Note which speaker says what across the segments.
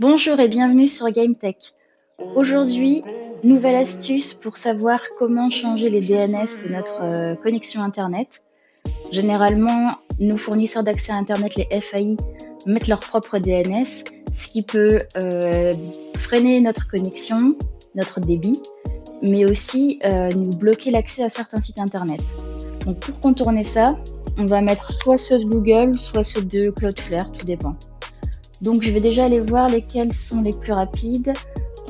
Speaker 1: Bonjour et bienvenue sur GameTech. Aujourd'hui, nouvelle astuce pour savoir comment changer les DNS de notre connexion Internet. Généralement, nos fournisseurs d'accès à Internet, les FAI, mettent leur propre DNS, ce qui peut freiner notre connexion, notre débit, mais aussi nous bloquer l'accès à certains sites Internet. Donc pour contourner ça, on va mettre soit ceux de Google, soit ceux de Cloudflare, tout dépend. Donc je vais déjà aller voir lesquels sont les plus rapides.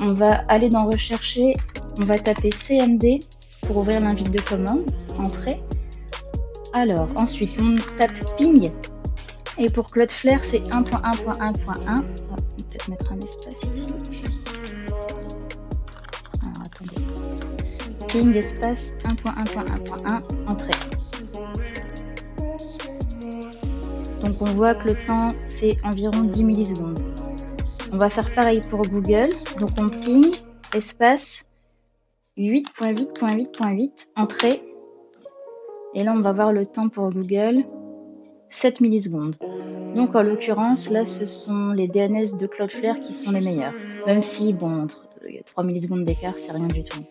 Speaker 1: On va aller dans rechercher, on va taper CMD pour ouvrir l'invite de commande, entrée. Alors ensuite on tape ping et pour Cloudflare c'est 1.1.1.1. On va peut-être mettre un espace ici. Alors attendez. Ping espace 1.1.1.1, entrée. Donc on voit que le temps c'est environ 10 millisecondes. On va faire pareil pour Google. Donc on ping espace 8.8.8.8 entrée. Et là on va voir le temps pour Google 7 millisecondes. Donc en l'occurrence là ce sont les DNS de Cloudflare qui sont les meilleurs. Même si bon entre 3 millisecondes d'écart c'est rien du tout.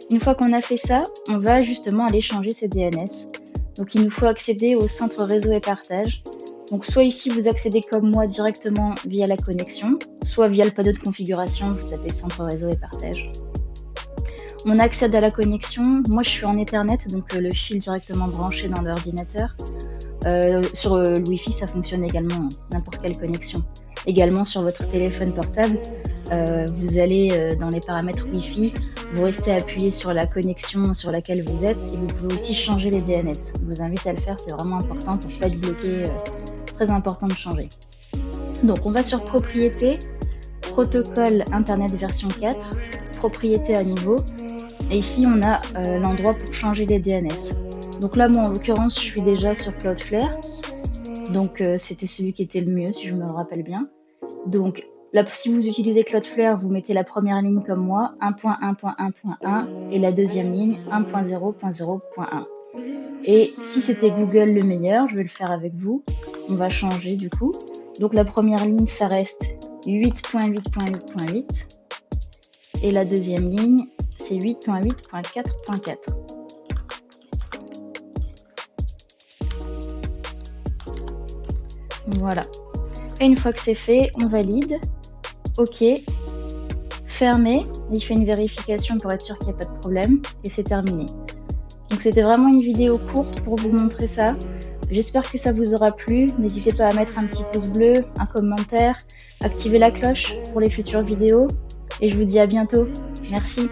Speaker 1: Une fois qu'on a fait ça, on va justement aller changer ces DNS. Donc il nous faut accéder au centre réseau et partage. Donc soit ici vous accédez comme moi directement via la connexion, soit via le panneau de configuration, vous tapez centre réseau et partage. On accède à la connexion, moi je suis en Ethernet, donc le fil directement branché dans l'ordinateur. Sur le Wi-Fi ça fonctionne également, n'importe quelle connexion. Également sur votre téléphone portable, vous allez dans les paramètres Wi-Fi, vous restez appuyé sur la connexion sur laquelle vous êtes et vous pouvez aussi changer les DNS. Je vous invite à le faire, c'est vraiment important pour ne pas être bloqué, très important de changer. Donc on va sur propriété, protocole internet version 4, propriété à niveau et ici on a l'endroit pour changer les DNS. Donc là moi en l'occurrence je suis déjà sur Cloudflare, donc c'était celui qui était le mieux si je me rappelle bien. Donc là, si vous utilisez Cloudflare, vous mettez la première ligne comme moi, 1.1.1.1 et la deuxième ligne 1.0.0.1. Et si c'était Google le meilleur, je vais le faire avec vous, on va changer du coup. Donc la première ligne ça reste 8.8.8.8 et la deuxième ligne c'est 8.8.4.4. Voilà. Et une fois que c'est fait, on valide. OK. Fermer. Il fait une vérification pour être sûr qu'il n'y a pas de problème. Et c'est terminé. Donc c'était vraiment une vidéo courte pour vous montrer ça. J'espère que ça vous aura plu. N'hésitez pas à mettre un petit pouce bleu, un commentaire, activer la cloche pour les futures vidéos. Et je vous dis à bientôt. Merci.